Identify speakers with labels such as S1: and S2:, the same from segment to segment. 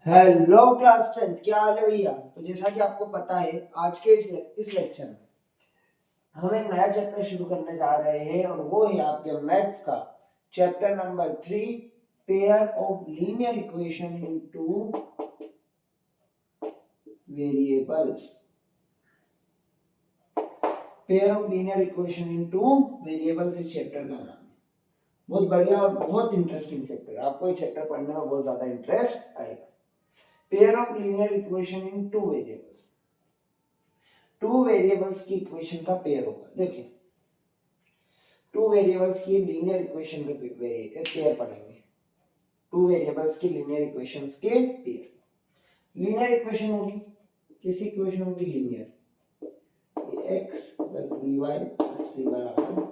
S1: Hello class 10, क्या हाल है भैया। तो जैसा कि आपको पता है, आज के इस लेक्चर में हम एक नया चैप्टर शुरू करने जा रहे हैं और वो है आपके मैथ्स का chapter number 3, pair of linear equation into variables. Pair of linear equation into variables इस चैप्टर का नाम है। बहुत बढ़िया और बहुत इंटरेस्टिंग चैप्टर है। आपको ये चैप्टर पढ़ने में बहुत ज्यादा इंटरेस्ट आएगा। Pair of linear equation in two variables, two variables की इक्वेशन का पेयर होगा। देखिए, टू वेरिएबल्स की लीनियर इक्वेशन के पेयर पढ़ेंगे। टू वेरिएबल्स की लीनियर इक्वेशंस के पेयर। लीनियर इक्वेशन होगी, किसी इक्वेशन होगी linear, x plus by plus c बराबर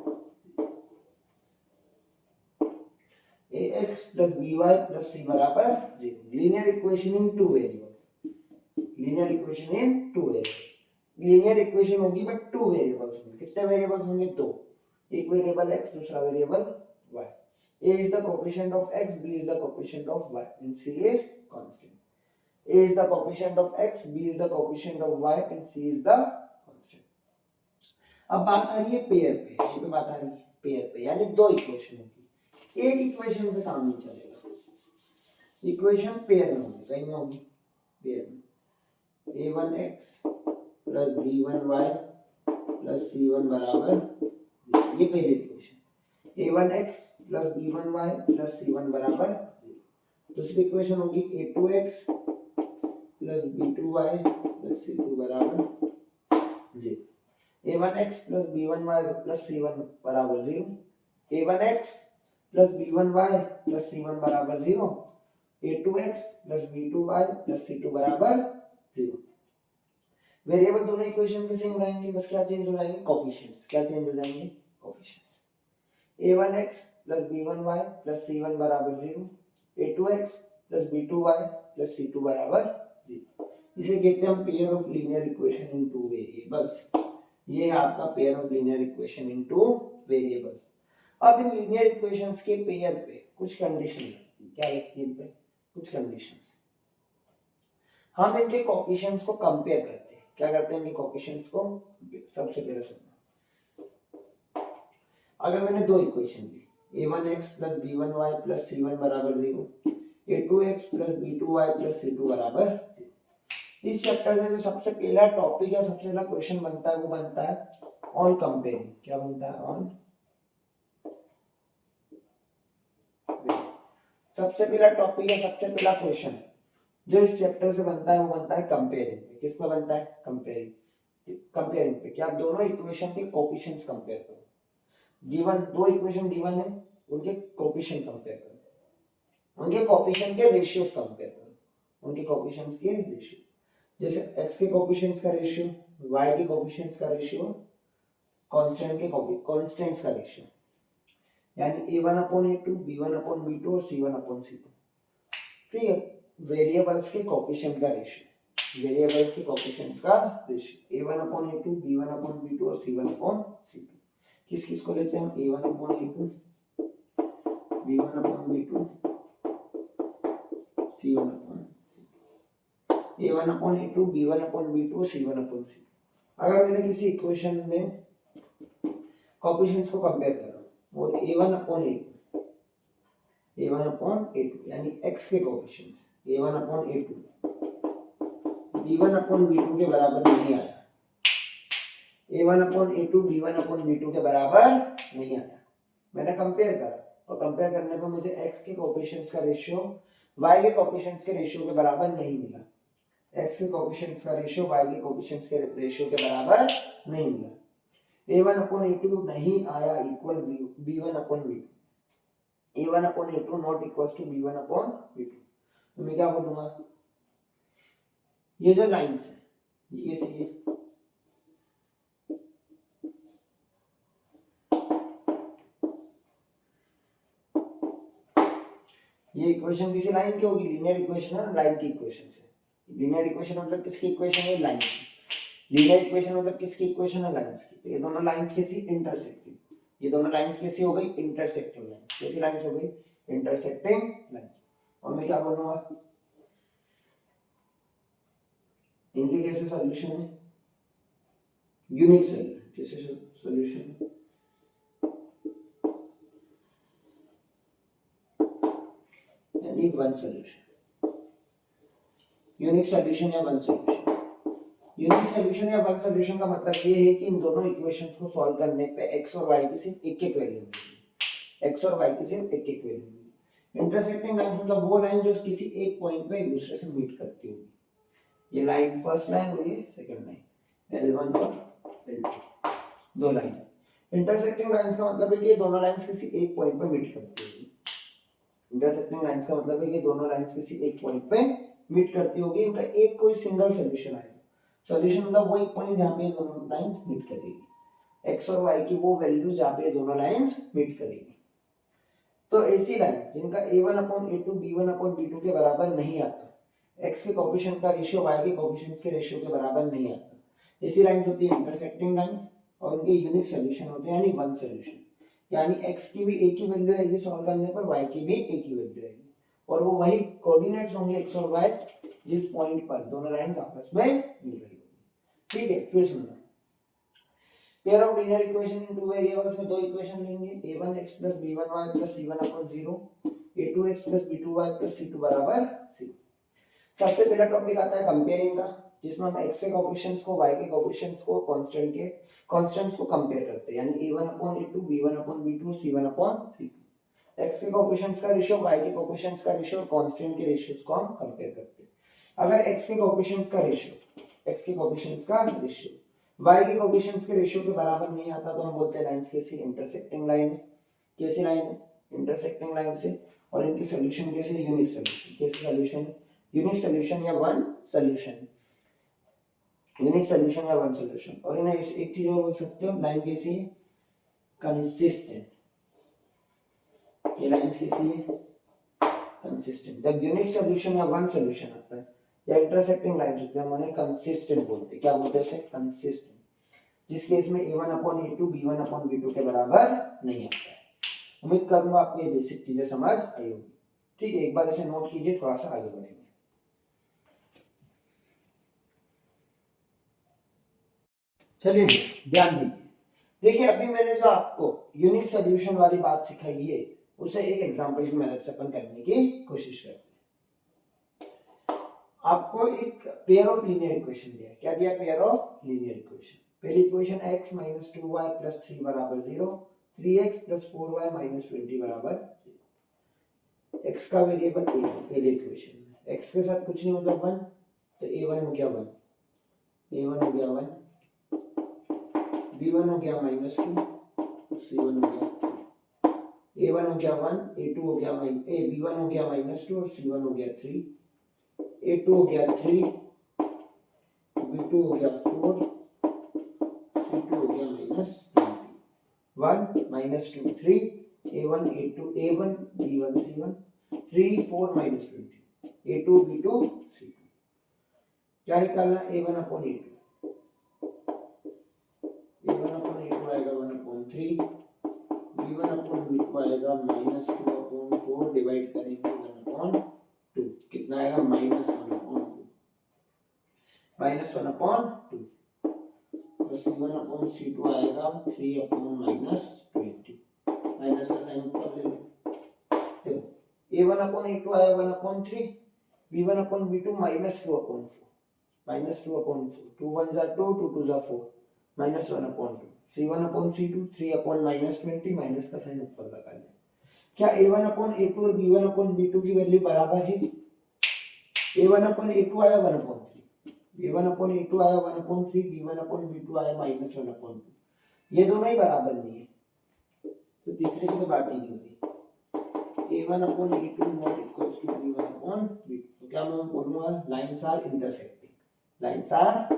S1: ax plus by plus c बराबर 0। Linear equation in two variables, linear equation in two variables. Linear equation होगी but two variables होंगे। कितने variables होंगे? दो। एक वेरिएबल x, दूसरा variable y। a is the coefficient of x, b is the coefficient of y and c is constant. a is the coefficient of x, b is the coefficient of y and c is the constant. अब बात आ रही है pair पे, यहीं पे बात आ रही है पेयर पे, यानी दो इक्वेशन होगी। एक इक्वेशन से काम नहीं चलेगा, इक्वेशन पेयर में होगी, कहीं में होगी पेयर में। a1x plus b1y plus c1 बराबर, ये पहली equation. a1x plus b1y plus c1 बराबर 0। दूसरी इक्वेशन होगी a2x plus b2y plus c2 बराबर 0। a1x plus b1y plus c1 बराबर 0। a1x plus b1y plus c1 बराबर 0। a2x plus b2y plus c2 बराबर 0। वेरिएबल दोनों इक्वेशन के सेम रहेंगे, बस क्या चेंज हो जाएंगे? कोफिशिएंट्स। क्या चेंज हो जाएंगे? Coefficients. a1x plus b1y plus c1 बराबर 0। a2x plus b2y plus c2 बराबर 0। इसे कहते हैं हम pair of linear equation in two variables. ये है आपका pair of linear equation in two variables. अब इन लीनियर इक्वेशंस के पेयर पे कुछ कंडीशन लगती है। क्या लगती है इन पे? कुछ कंडीशंस। हम इनके कोफिशिएंट्स को कंपेयर करते हैं। क्या करते हैं? इनके कोफिशिएंट्स को सबसे पहले सुनना। अगर मैंने दो इक्वेशन ली, a1x plus b1y plus c1 बराबर 0, a2x plus b2y plus c2 बराबर 0। इस चैप्टर से जो सबसे पहला टॉपिक या सबसे पहला क्वेश्चन बनता है वो बनता है ऑन कंपेयरिंग। क्या बनता है? ऑन। सबसे पहला टॉपिक या सबसे पहला क्वेश्चन जो इस चैप्टर से बनता है वो बनता है कंपेयरिंग। किस पे बनता है? कंपेयरिंग। कंपेयरिंग पे क्या आप दोनों इक्वेशन के कोफिशिएंट्स कंपेयर करो। गिवन दो इक्वेशन गिवन है, उनके कोफिशिएंट कंपेयर करो, उनके कोफिशिएंट के रेशियोज कंपेयर करो, उनके कोफिशिएंट्स के रेशियो। जैसे x के कोफिशिएंट्स का रेशियो, y के कोफिशिएंट्स का रेशियो, कांस्टेंट के कांस्टेंट्स का रेशियो, यानी a1/a2, b1/b2 और c1/c2। ठीक है। वेरिएबल्स के कोफिशिएंट का रेशियो, वेरिएबल्स के कोफिशिएंट्स का रेशियो a1/a2, b1/b2 और c1/c2। किस किस को लेते हैं हम? a1/a2, b1/b2, c1/c2। a1/a2, b1/b2 c1/c2। अगर मैंने किसी इक्वेशन में कोफिशिएंट्स को कंपेयर करा और a1/a2, a1/a2 यानी x के कोफिशिएंट्स a1/a2 b1/b2 के बराबर नहीं आया, a1/a2 b1/b2 के बराबर नहीं आया। मैंने कंपेयर करा और कंपेयर करने पर मुझे x के कोफिशिएंट्स का रेशियो y के कोफिशिएंट्स के रेशियो के बराबर नहीं मिला। x के कोफिशिएंट्स का रेशियो y के कोफिशिएंट्स के रेशियो के बराबर नहीं मिला। a1/a2 नहीं आया equal b1/b2, a1/a2 not equals to b1/b2। तो मैं क्या बोलूंगा? ये जो लाइंस है ये कैसी है? ये इक्वेशन किसी लाइन की होगी, लीनियर इक्वेशन है, लाइन की इक्वेशन से। लीनियर इक्वेशन मतलब किसकी इक्वेशन है? लाइन की। लीनियर इक्वेशन मतलब किसकी इक्वेशन है? लाइंस की। तो ये दोनों लाइंस कैसी? इंटरसेक्टिंग। ये दोनों लाइंस कैसी हो गई? Intersecting line. कैसी लाइंस हो गई? Intersecting line. और मैं क्या बोलूंगा? इनके कैसे सॉल्यूशन है, यूनिक सॉल्यूशन, कैसे सॉल्यूशन, यानी वन सॉल्यूशन, यूनिक सॉल्यूशन या वन सॉल्यूशन। यूनिक सॉल्यूशन या वन सॉल्यूशन का मतलब ये है कि इन दोनों इक्वेशंस को सॉल्व करने पे x और y की सिर्फ एक एक वैल्यू मिलेगी, x और y की सिर्फ एक एक वैल्यू मिलेगी। इंटरसेक्टिंग लाइन मतलब वो लाइन जो किसी एक पॉइंट पे एक दूसरे से मीट करती होगी। ये लाइन फर्स्ट लाइन और ये सेकंड लाइन, L1 और L2 दो लाइन। इंटरसेक्टिंग लाइंस का मतलब है कि ये दोनों लाइंस किसी एक पॉइंट पे मीट करती होगी। इंटरसेक्टिंग लाइंस का मतलब है कि दोनों लाइंस किसी एक पॉइंट पे मीट करती होगी, इनका एक कोई सिंगल सॉल्यूशन आएगा। सॉल्यूशन मतलब वो एक पॉइंट जहां पे दोनों लाइंस मीट करेगी, x और y की वो वैल्यू जहां पे दोनों लाइंस मीट करेगी। तो ऐसी लाइंस जिनका a1/a2 b1/b2 के बराबर नहीं आता, x के कोएफिशिएंट का रेशियो y के कोएफिशिएंट्स के रेशियो के बराबर नहीं आता, ऐसी लाइंस होती है इंटरसेक्टिंग लाइंस, और उनके यूनिक सॉल्यूशन होते हैं यानी वन सॉल्यूशन। यानी x की भी एक ही वैल्यू आएगी सॉल्व करने पर, y की भी एक ही वैल्यू आएगी, और वो वही कोऑर्डिनेट्स होंगे x और y जिस पॉइंट पर दोनों लाइंस आपस में मिल रही। ठीक है, फिर सुनना, pair of linear equation in two variables में दो इक्वेशन लेंगे, a1x + b1y + c1/0, a2x + b2y + c2 बराबर 0। सबसे पहला टॉपिक आता है कंपेयरिंग का, जिसमें हम x के कोएफिशिएंट्स को y के कोएफिशिएंट्स को कांस्टेंट्स को कंपेयर करते हैं, यानी a1/a2 b1/b2 c1/c2। x के कोएफिशिएंट्स का रेशियो y के कोएफिशिएंट्स का रेशियो और कांस्टेंट के रेशियोज को हम कंपेयर करते हैं। अगर x के कोएफिशिएंट्स का रेशियो y के कोएफिशिएंट्स के रेशियो के बराबर नहीं आता तो हम बोलते हैं लाइंस कैसी इंटरसेक्टिंग लाइन है। कैसी लाइन है, इंटरसेक्टिंग लाइन से। और इनकी सॉल्यूशन कैसे, यूनिक सॉल्यूशन। कैसे सॉल्यूशन, यूनिक सॉल्यूशन या वन सॉल्यूशन, यूनिक सॉल्यूशन या वन सॉल्यूशन। और इन्हें एक चीज और बोल सकते हो, लाइन कैसी है, कंसिस्टेंट। ये लाइन कैसी है, कंसिस्टेंट। जब यूनिक सॉल्यूशन या वन सॉल्यूशन आता है या इंटरसेक्टिंग लाइंस होती है, हम उन्हें कंसिस्टेंट बोलते हैं। क्या बोलते हैं उसे, कंसिस्टेंट। जिस केस में a1/a2 b1/b2 के बराबर नहीं आता है। उम्मीद करूंगा आपको ये बेसिक चीजें समझ आई होगी। ठीक है, एक बार इसे नोट कीजिए, थोड़ा सा आगे बढ़ेंगे। चलिए ध्यान दीजिए, देखिए अभी मैंने जो आपको यूनिक सॉल्यूशन वाली बात सिखाई है, उसे एक एग्जांपल की मदद से अपन करने की कोशिश करते हैं। आपको एक पेयर ऑफ लीनियर इक्वेशन दिया है। क्या दिया, पेयर ऑफ लीनियर इक्वेशन। पहली equation x - 2y + 3 = 0, 3x + 4y - 20 = 0। x का वेरिएबल a है पहली इक्वेशन में, x के साथ कुछ नहीं मतलब 1, तो a1 हो गया 1, a1 हो गया 1, b1 हो गया -2, c1 हो गया 2। a1 हो गया 1, a2 हो गया b1 हो गया -2 और c1 हो गया 3, a2 हो गया 3, b2 हो गया 4, c2 हो गया -20। 1 - 2 3, a1 b1 c1, 3 4 -20, a2 b2 c2। क्या निकालना, a1/a2, a1/a2 आएगा 1/3, b1/b2 आएगा -2/4, डिवाइड करेंगे 1/2, कितना आएगा -1/2, -1/2, प्लस c1/c2 आएगा 3/-20, माइनस का साइन ऊपर ले लो। तो a1/a2 आया 1/3, b1/b2 -2/4, -2/4, 2 1 2, 2 2 4, -1/2, c1/c2 3/-20, माइनस का साइन ऊपर लगा ले। क्या a1/a2 और b1/b2 की वैल्यू बराबर है, a1/a2 आया 1/3, a1/a2 आया 1/3, b1/b2 आया -1/2, ये दोनों ही बराबर नहीं है, तो तीसरे की तो बात ही नहीं होती। a1/a2 not equals to b1/b2, तो क्या मैं बोलूंगा, lines are intersecting, lines are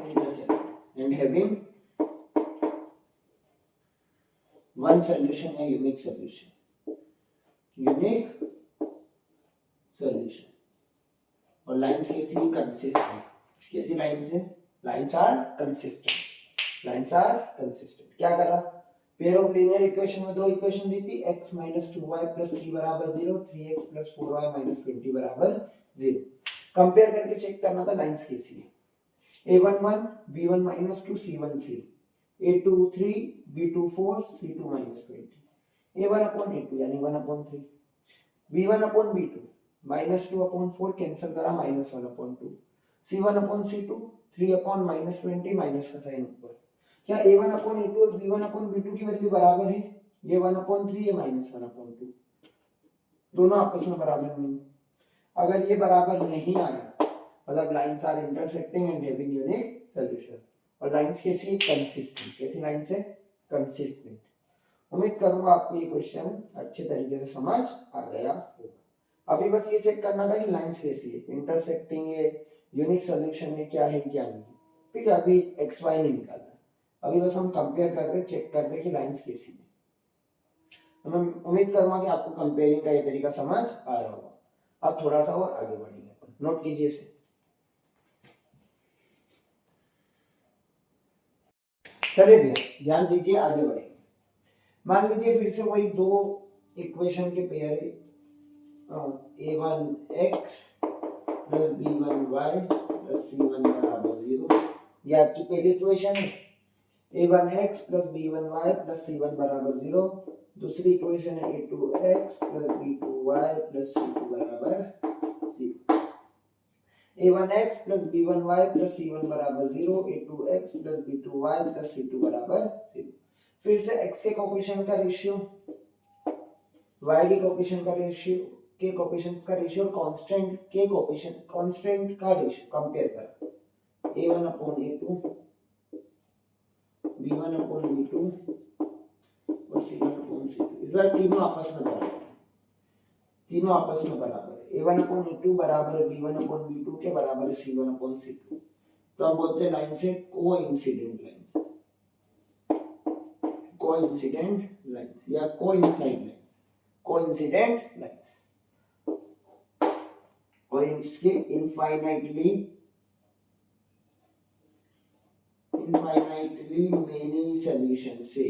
S1: intersecting and having one solution या unique solution, unique solution। और लाइंस कैसी, कंसिस्टेंट। कैसी लाइंस है, lines are consistent, lines are consistent. क्या करा, पेयर ऑफ लीनियर इक्वेशन में दो इक्वेशन दी थी, x माइनस 2y प्लस 3 बराबर 0, 3x प्लस 4y माइनस 20 बराबर 0। कंपेयर करके चेक करना था लाइंस कैसी है। a11 b1 minus 2 c1 3, a2 3 b2 4 c2 minus 20, a1 upon a2 यानी 1 upon 3, b1 upon b2 minus 2 upon 4 cancel करा minus 1 upon 2, c1 upon c2 3 upon minus 20 minus का sign ऊपर। क्या a1 अपॉन a2 और b1 upon b2 की value बराबर है? ये 1 अपॉन 3 ये माइनस 1 अपॉन 2, दोनों आपस में बराबर नहीं। अगर ये बराबर नहीं आया मतलब lines are intersecting and having unique solution. और लाइंस कैसी है? कंसिस्टेंट। कैसी लाइंस है? कंसिस्टेंट। उम्मीद करूंगा आपको ये क्वेश्चन अच्छे तरीके से समझ आ गया होगा। अभी बस ये चेक करना था कि लाइंस कैसी है, इंटरसेक्टिंग है, यूनिक सॉल्यूशन है, क्या है क्या नहीं। ठीक है, अभी एक्स वाई नहीं निकालना, अभी बस हम कंपेयर कर रहे चेक कर रहे कि लाइंस कैसी है। तो मैं उम्मीद करूंगा कि आपको कंपेयरिंग का ये तरीका समझ आ रहा होगा। अब थोड़ा सा और आगे बढ़ेंगे, नोट कीजिए इसे। चलिए भैया ध्यान दीजिए, आगे बढ़ेंगे। मान लीजिए फिर से वही दो इक्वेशन के पेयर है, a1x plus b1y plus c1 बराबर 0। ये आपकी पहली इक्वेशन है, a1x plus b1y plus c1 बराबर 0। दूसरी इक्वेशन है a2x plus b2y plus c2 बराबर 0। a1x plus b1y plus c1 बराबर 0, a2x plus b2y plus c2 बराबर 0। फिर से x के कोफिशिएंट का रेशियो, y के कोफिशिएंट का रेशियो, के कोफिशिएंट्स का रेशियो और कांस्टेंट के कोफिशिएंट कांस्टेंट का रेशियो कंपेयर करें। a1 upon a2, b1 upon b2 और c1 अपॉन c2। इस बार तीनों आपस में बराबर है, तीनों आपस में बराबर है। a1 अपॉन a2 बराबर b1 अपॉन b2 के बराबर है c1 अपॉन c2। तो हम बोलते हैं लाइन से कोइंसिडेंट लाइंस, कोइंसिडेंट लाइंस या कोइंसाइड लाइंस, कोइंसिडेंट लाइंस। और इसके इनफाइनाइटली मेनी सॉल्यूशन से,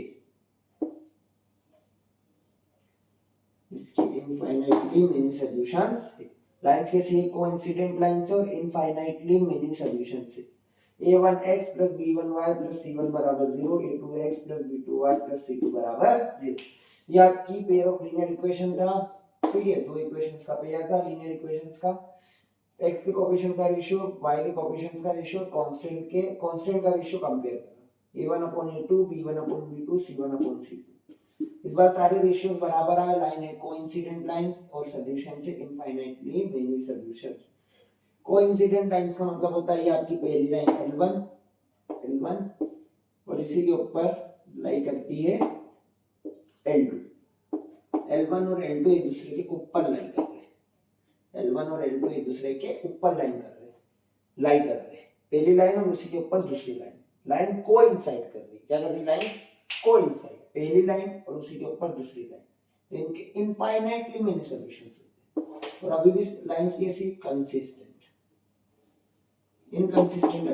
S1: इसके इनफाइनाइटली मेनी सॉल्यूशंस। लाइंस कैसी है? कोइंसिडेंट लाइंस और इनफाइनाइटली मेनी सॉल्यूशन से। a1x plus b1y plus c1 बराबर 0, a2x plus b2y plus c2 बराबर 0। ये आपकी पेयर ऑफ लीनियर इक्वेशन था। ठीक है, दो इक्वेशंस का पेयर था लीनियर इक्वेशंस का। x के कोफिशिएंट का रेशियो, y के कोफिशिएंट्स का रेशियो, कांस्टेंट का रेशियो कंपेयर करना। a1 upon a2, b1 upon b2, c1 upon c2। इस बार सारे रेशियोज बराबर आए, लाइन है कोइंसिडेंट लाइंस और सॉल्यूशन से infinitely many solution. Coincident lines का मतलब होता है ये आपकी पहली लाइन L1 और इसी के ऊपर लाई करती है L2। L1 और L2 एक दूसरे के ऊपर लाई कर रहे हैं, L1 और L2 एक दूसरे के ऊपर लाई कर रहे हैं। पहली लाइन और उसी के ऊपर दूसरी लाइन कोइंसाइड कर रही है। क्या कर रही? लाइन कोइंसाइड, पहली लाइन और उसी के ऊपर दूसरी लाइन। तो इनके इनफाइनाइटली मेनी सॉल्यूशंस होते हैं। और अभी भी लाइंस कैसी? कंसिस्टेंट। इनकंसिस्टेंट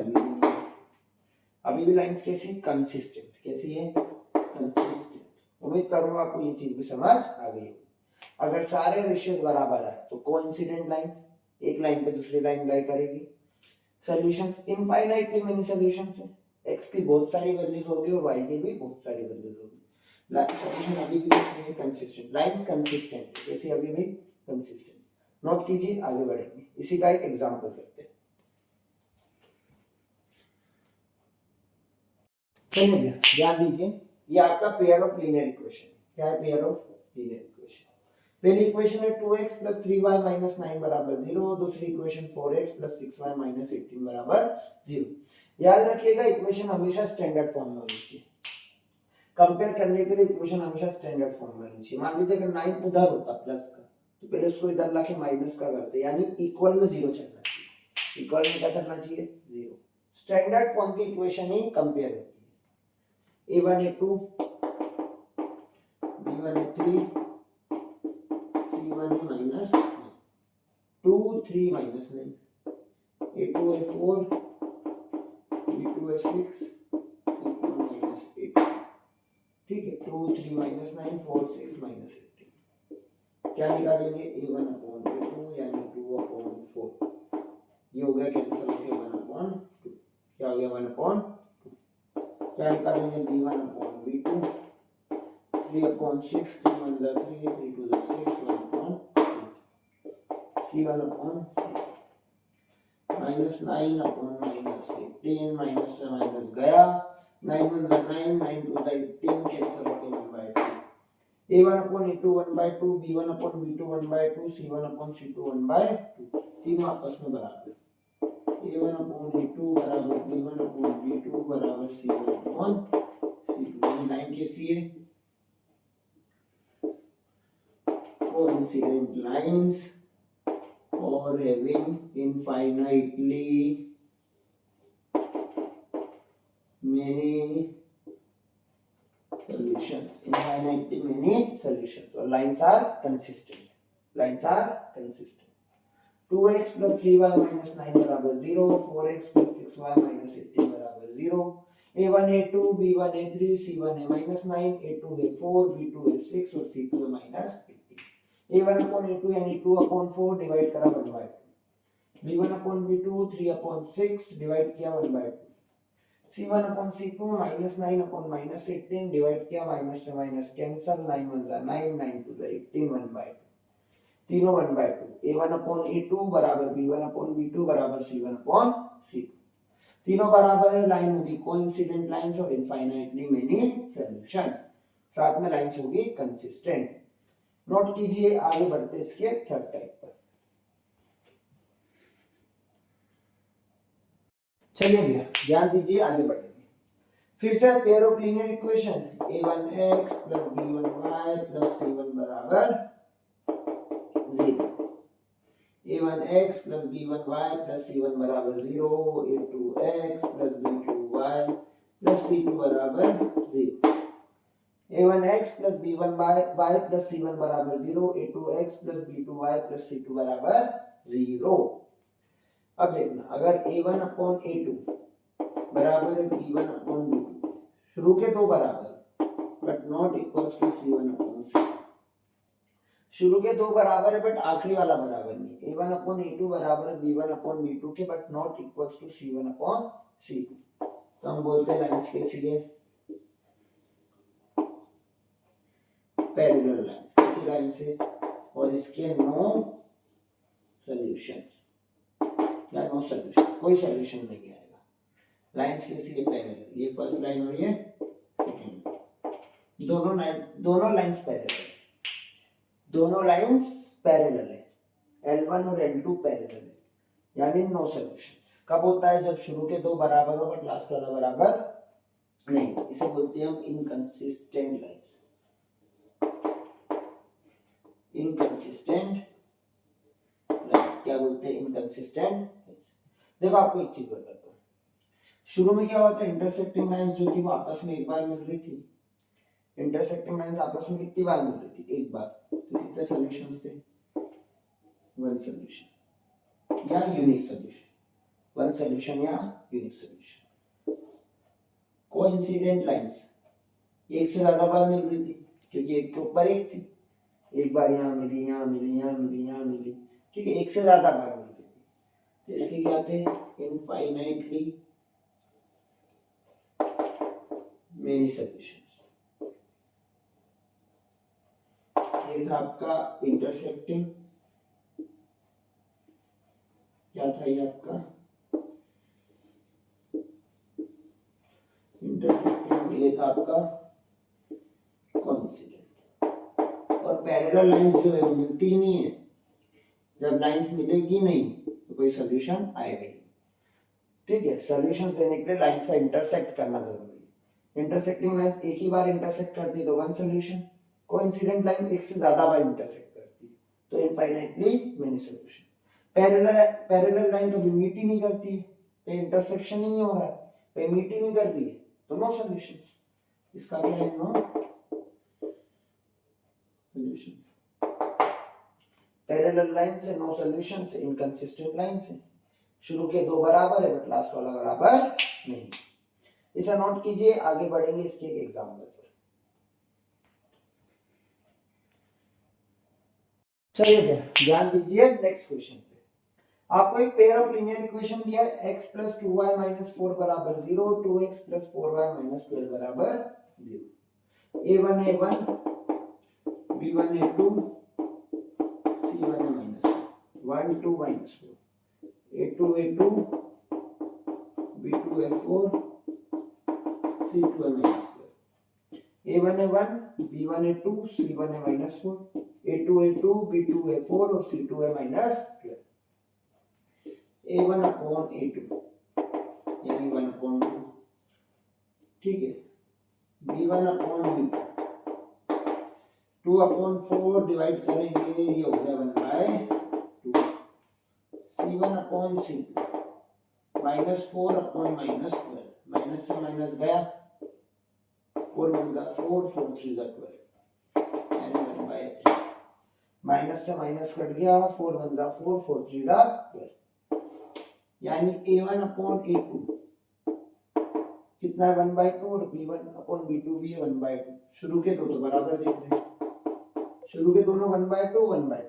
S1: अभी भी लाइंस कैसी? कंसिस्टेंट। कैसी है? कंसिस्टेंट। उम्मीद करूंगा आपको ये चीज भी समझ आ गई। अगर सारे रेशियोज बराबर है तो कोइंसिडेंट लाइंस एक लाइन पे दूसरी लाइन लाई करेगी। सॉल्यूशंस इनफाइनाइटली मेनी सॉल्यूशंस है, x की बहुत सारी वैल्यूज होगी और y की भी बहुत सारी वैल्यूज होगी। सॉल्यूशन अभी भी कंसिस्टेंट, लाइंस कंसिस्टेंट, कैसे? अभी भी कंसिस्टेंट। नोट कीजिए, आगे बढ़ेंगे। इसी का एक एग्जांपल करते हैं। चलिए ध्यान दीजिए, ये आपका पेयर ऑफ लीनियर इक्वेशन। क्या है? Pair of linear equation. पहली इक्वेशन है 2x प्लस 3y माइनस 9 बराबर 0, दूसरी equation 4x plus 6y minus 18 बराबर 0। याद रखिएगा इक्वेशन हमेशा स्टैंडर्ड फॉर्म में होनी चाहिए। कंपेयर करने के लिए इक्वेशन हमेशा स्टैंडर्ड फॉर्म में होनी चाहिए। मान लीजिए अगर 9 उधर होता प्लस का, तो पहले उसको इधर लाके माइनस का करते, यानी इक्वल में 0 चलना चाहिए। इक्वल में क्या चलना चाहिए? 0। स्टैंडर्ड फॉर्म की इक्वेशन ही कंपेयर होती है। a1 a2 b1 a3 c1 minus 2 3 minus 9 a2 a4 b2 a6 c2 minus 8। ठीक है, 2 2 3 माइनस 9 4 6 माइनस 18 क्या निकालेंगे a1 अपॉन a2 यानी 2 अपॉन 4 ये हो गया कैंसिल होके 1 अपॉन 2 क्या हो गया 1 अपॉन 2 क्या निकालेंगे b1 upon b2 3 upon 6 3 1 is 3 3 2 is 6 1 upon 2 c1 upon c minus 9 upon minus 18 minus से minus गया 9 1 is 9 9 2 is 18 cancel होके 1 by 2 a1 upon a2 1 by 2 b1 upon b2 1 by 2 c1 upon c2 1 by 2 तीनों आपस में बराबर a1 upon a2 बराबर b1 upon b2 बराबर c1 upon c2 ये लाइन कैसी है coincident lines or having infinitely many solutions. Infinitely many solutions. So lines are consistent. Lines are consistent. 2x plus 3y minus 9 बराबर 0. 4x plus 6y minus 18 बराबर 0. a1 a2 b1 a3 c1 a minus 9 a2 है 4 b2 है 6 और c2 है minus 18. a1 upon a2 यानी 2 upon 4 divide करा 1 by 2 b1 upon b2 3 upon 6 divide किया 1 by 2 c1 upon c2 minus 9 upon minus 18 divide किया minus से minus cancel 9 1 जा 9 9 2 जा 18 1 by 2 तीनों 1 by 2 a1 upon a2 बराबर b1 upon b2 बराबर c1 upon c2 तीनों बराबर है लाइन होगी कोइंसिडेंट लाइंस और इनफाइनाइटली मेनी सॉल्यूशन साथ में लाइंस होगी कंसिस्टेंट नोट कीजिए आगे बढ़ते इसके थर्ड टाइप पर चलिए भैया ध्यान दीजिए आगे बढ़ेंगे फिर से pair of linear equation a1x plus b1y plus c1 बराबर 0 a1x plus b1y plus c1 बराबर 0 a2x plus b2y plus c2 बराबर 0 a1x plus b1y plus c1 बराबर 0 a2x plus b2y plus c2 बराबर 0 अब देखना अगर a1 upon a2 बराबर है b1 upon b2 शुरू के दो बराबर but not equals to c1 upon c शुरू के दो बराबर है बट आखिरी वाला बराबर नहीं a1 upon a2 बराबर है b1 upon b2 के but not equals to c1 upon c2 तो हम बोलते हैं लाइंस कैसी है पैरेलल लाइंस कैसी लाइन से और इसके नो सॉल्यूशंस या नो सॉल्यूशन कोई सॉल्यूशन नहीं आएगा लाइंस कैसी है पैरेलल ये फर्स्ट लाइन और ये सेकंड दोनों लाइंस पैरेलल है L1 और L2 पैरेलल है यानी नो सॉल्यूशंस कब होता है जब शुरू के दो बराबर हो बट लास्ट वाला बराबर नहीं इसे बोलते हैं हम इनकंसिस्टेंट लाइंस इनकंसिस्टेंट लाइंस क्या बोलते हैं इनकंसिस्टेंट देखो आपको एक चीज बताता हूँ शुरू में क्या हुआ था इंटरसेक्टिंग लाइंस जो थी वो आपस में एक बार मिल रही थी इंटरसेक्टिंग लाइंस आपस में कितनी बार मिल रही थी एक बार तो कितने सॉल्यूशंस थे वन सॉल्यूशन या यूनिक सॉल्यूशन वन सॉल्यूशन या यूनिक सॉल्यूशन कोइंसिडेंट लाइंस एक से ज्यादा बार मिल रही थी क्योंकि एक के ऊपर एक थी एक बार यहाँ मिली यहाँ मिली यहाँ मिली यहाँ मिली ठीक है एक से ज्यादा बार मिल रही थी तो इसके क्या थे इनफाइनाइटली मेनी सॉल्यूशंस ये था आपका इंटरसेक्टिंग क्या था ये आपका इंटरसेक्टिंग ये था आपका कोइंसिडेंट और पैरेलल लाइंस जो है वो मिलती ही नहीं है जब लाइंस मिलेगी नहीं तो कोई सॉल्यूशन आएगा ही ठीक है सॉल्यूशन देने के लिए लाइंस का इंटरसेक्ट करना जरूरी है इंटरसेक्टिंग लाइंस एक ही बार इंटरसेक्ट करती है तो वन सॉल्यूशन कोइंसिडेंट लाइन एक से ज्यादा बार इंटरसेक्ट करती है तो infinitely many solution parallel line कभी मीट ही नहीं करती है इंटरसेक्शन ही नहीं हो रहा है पे मीट ही नहीं कर रही है तो नो सॉल्यूशंस इसका क्या है नो सॉल्यूशंस पैरेलल लाइन से नो सॉल्यूशंस इनकंसिस्टेंट लाइन से शुरू के दो बराबर है बट लास्ट वाला बराबर नहीं इसे नोट कीजिए आगे बढ़ेंगे इसके एक एग्जांपल पर चलिए भैया ध्यान दीजिए नेक्स्ट क्वेश्चन पे। आपको एक पेयर ऑफ लीनियर इक्वेशन दिया है x प्लस 2y माइनस 4 बराबर 0, 2x प्लस 4y माइनस 12 बराबर 0। a1 a1 b1 a2 c1 a minus 1 2 minus 4 a2 a2 b2 a4 c2 a minus 12 a1 a1 b1 a2 c1 a minus 4 a2 a2 b2 a4 और c2 a minus 12 a1 upon a2 यानी 1 upon 2, ठीक है, b1 upon b2 2 upon 4 divide करेंगे ये हो गया 1 by 2, c1 upon c2 minus 4 upon minus 12, minus से minus गया 4 1 जा 4 4 3 जा 12 यानी 1 बाय 3, माइनस से माइनस कट गया 4 1 जा 4 4 3 जा 12 यानी a1 अपॉन a2 कितना है 1 बाय 2 और b1 अपॉन b2 भी है 1 बाय 2। शुरू के दो तो बराबर देख रहे हैं, शुरू के दोनों 1 by 2 1 by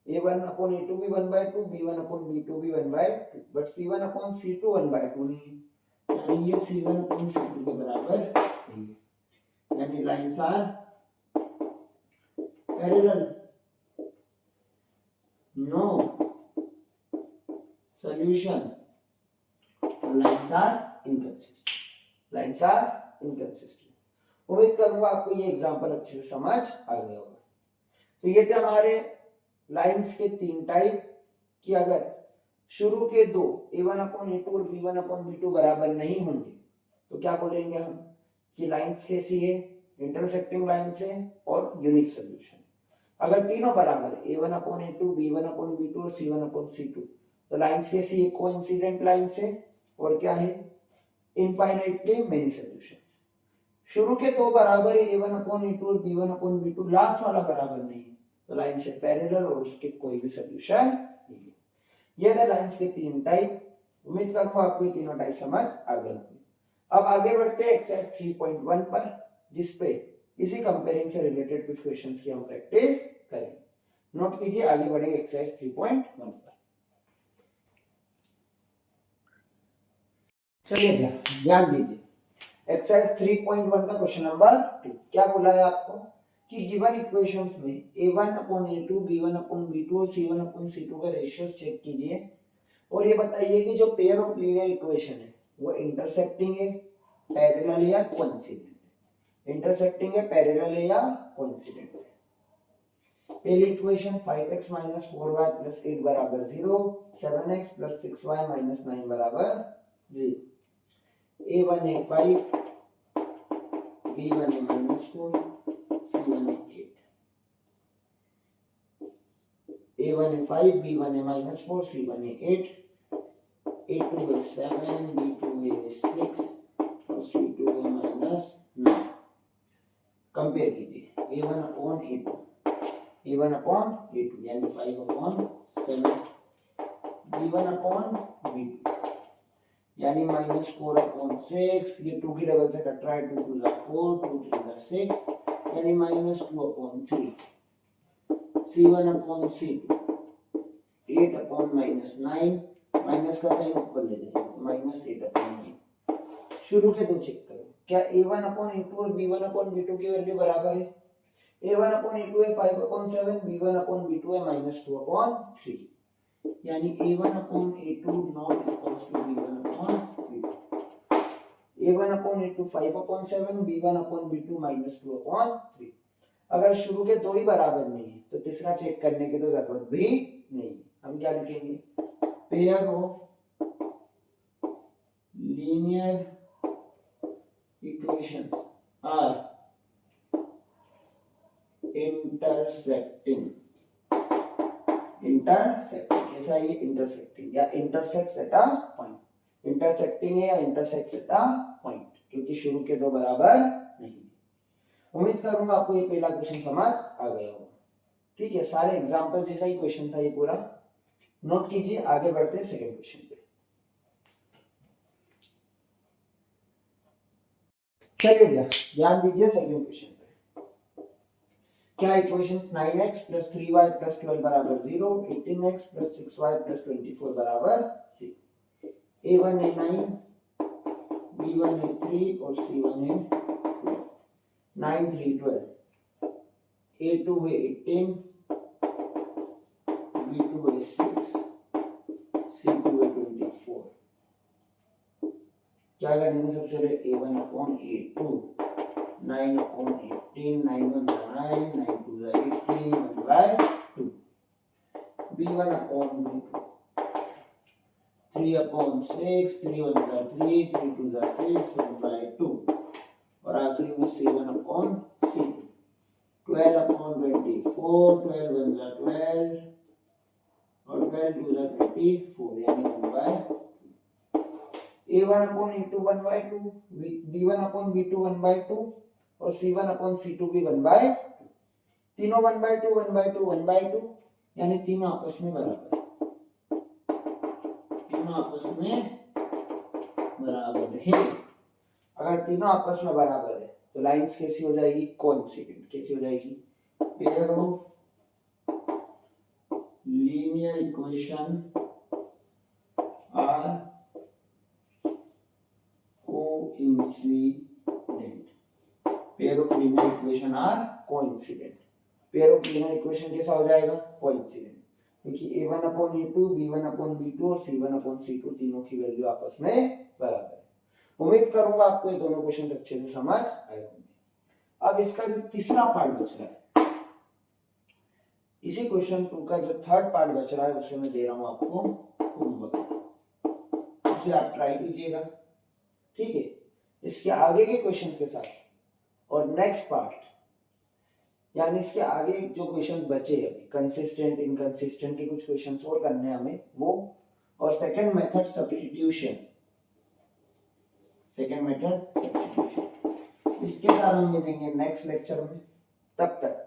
S1: 2, a1 upon a2 भी 1 बाय 2, b1 अपॉन b2 भी 1 by 2, but c1 upon c2 1 by 2 नहीं है, यानी ये c1 अपॉन c2 के बराबर नहीं है, यानी lines are parallel, no solution, lines are inconsistent, lines are inconsistent. उम्मीद करूंगा आपको ये एग्जांपल अच्छे से समझ आ गया होगा। तो ये थे हमारे लाइंस के तीन टाइप कि अगर शुरू के दो a1 अपॉन a2 और b1 अपॉन b2 बराबर नहीं होंगे तो क्या बोलेंगे हम कि लाइंस कैसी है, इंटरसेक्टिंग लाइंस है और यूनिक सॉल्यूशन। अगर तीनों बराबर है a1 upon a2 b1 upon b2 और c1 अपॉन c2 तो लाइंस कैसी है, कोइंसिडेंट लाइंस है और क्या है, इनफाइनाइटली मेनी सॉल्यूशंस। शुरू के दो बराबर है a1 अपॉन a2 और b1 अपॉन b2, लास्ट वाला बराबर नहीं है तो लाइन से पैरेलल और उसके कोई भी सॉल्यूशन नहीं है। ये थे लाइंस के तीन टाइप। उम्मीद करूंगा आपको ये तीनों टाइप समझ आ गए होंगे। अब आगे बढ़ते हैं एक्सरसाइज 3.1 पर, जिसपे इसी कंपेयरिंग से रिलेटेड कुछ क्वेश्चंस की हम प्रैक्टिस करेंगे। नोट कीजिए, आगे बढ़ेंगे एक्सरसाइज 3.1 पर। चलिए ध्यान दीजिए, एक्सरसाइज 3.1 का क्वेश्चन नंबर 2 क्या बोला है आपको कि गिवन इक्वेशंस में a1 upon a2 b1 upon b2 और c1 अपॉन c2 का रेशियोस चेक कीजिए और ये बताइए कि जो पेयर ऑफ लीनियर इक्वेशन है वो इंटरसेक्टिंग है, पैरेलल या कोइंसिडेंट है, इंटरसेक्टिंग है, पैरेलल है या कोइंसिडेंट है। पहली इक्वेशन 5x 4y 8 बराबर 0, 7x 6y 9 बराबर 0, a1 है 5, b1 है -4, c1 है 8, a1 है 5, b1 है -4, c1 है 8, a2 है 7, b2 है 6 और c2 है -9। कंपेयर कीजिए a1 upon a2, a1 upon a2 यानी 5 अपॉन 7, b1 अपॉन b2 यानी -4 अपॉन 6, ये 2 की डबल से कट रहा है, 2 2 जा 4, 2 3 जा 6 यानी -2 upon 3, c1 upon c2 8 upon -9, minus का साइन ऊपर ले जाएंगे, -8 अपॉन 9। शुरू के दो चेक करो, क्या a1 अपॉन a2 और b1 अपॉन b2 की वैल्यू बराबर है? a1 अपॉन a2 है 5 अपॉन 7, b1 अपॉन b2 है -2 अपॉन 3, यानी a1 upon a2 not equals to b1 upon b2, a1 upon a2 5 upon 7, b1 upon b2 -2 upon 3। अगर शुरू के दो ही बराबर नहीं है तो तीसरा चेक करने की तो जरूरत भी नहीं। हम क्या लिखेंगे, pair of linear equations are intersecting, intersecting कैसा ये इंटरसेक्टिंग या intersects at a point, intersecting है या इंटरसेक्ट्स एट अ पॉइंट, क्योंकि शुरू के दो बराबर नहीं। उम्मीद करूंगा आपको ये पहला क्वेश्चन समझ आ गया होगा। ठीक है, सारे एग्जांपल जैसा ही क्वेश्चन था ये पूरा, नोट कीजिए। आगे बढ़ते हैं सेकंड क्वेश्चन पे। चलिए ध्यान दीजिए सेकंड क्वेश्चन पे। क्या equation 9x plus 3y plus 12 बराबर 0, 18x प्लस 6y प्लस 24 बराबर 0। a1 है 9, b1 है 3 और c1 है 12। 9 3 12, a2 है 18, b2 है 6, c2 है 24। क्या करेंगे सबसे पहले a1 upon a2, 9 upon 18, 9 1 9, 9 2 18, 1 by 2. b1 upon b2, 3 upon 6, 3 1 by 3, 3 2 by 6, 1 by 2. और आखिरी में c1 upon c2, 12 upon 24, 12 1 by 12 और 12 2 by 24 यानी 1 by 2. a1 upon a2 1 by 2, b1 upon b2 1 by 2 और c1 अपॉन c2 भी 1 बाय 2, तीनों 1 by 2 1 by 2 1 by 2 यानी तीनों आपस में बराबर है, तीनों आपस में बराबर है। अगर तीनों आपस में बराबर है तो लाइंस कैसी हो जाएगी, कोइंसिडेंट। कैसी हो जाएगी, pair of linear equation are coincident. Pair of linear equation are coincident. Pair of linear equation कैसा हो जाएगा, कोइंसिडेंट, क्योंकि a1 upon a2, b1 upon b2 और c1 अपॉन c2 तीनों की वैल्यू आपस में बराबर है। उम्मीद करूंगा आपको ये दोनों क्वेश्चन अच्छे से समझ आए होंगे। अब इसका जो तीसरा पार्ट बच रहा है, इसी क्वेश्चन 2 का जो थर्ड पार्ट बच रहा है उसे मैं दे रहा हूं आपको होमवर्क, उसे आप ट्राई कीजिएगा, ठीक है। इसके आगे के क्वेश्चन के साथ और नेक्स्ट पार्ट यानी इसके आगे जो क्वेश्चंस बचे अभी, कंसिस्टेंट इनकंसिस्टेंट के कुछ क्वेश्चंस और करने हैं हमें वो, और second method substitution, second method substitution, इसके साथ हम मिलेंगे नेक्स्ट लेक्चर में। तब तक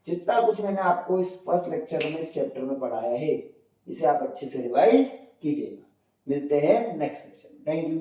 S1: जितना कुछ मैंने आपको इस फर्स्ट लेक्चर में इस चैप्टर में पढ़ाया है इसे आप अच्छे से रिवाइज कीजिएगा। मिलते हैं नेक्स्ट लेक्चर में। Thank you.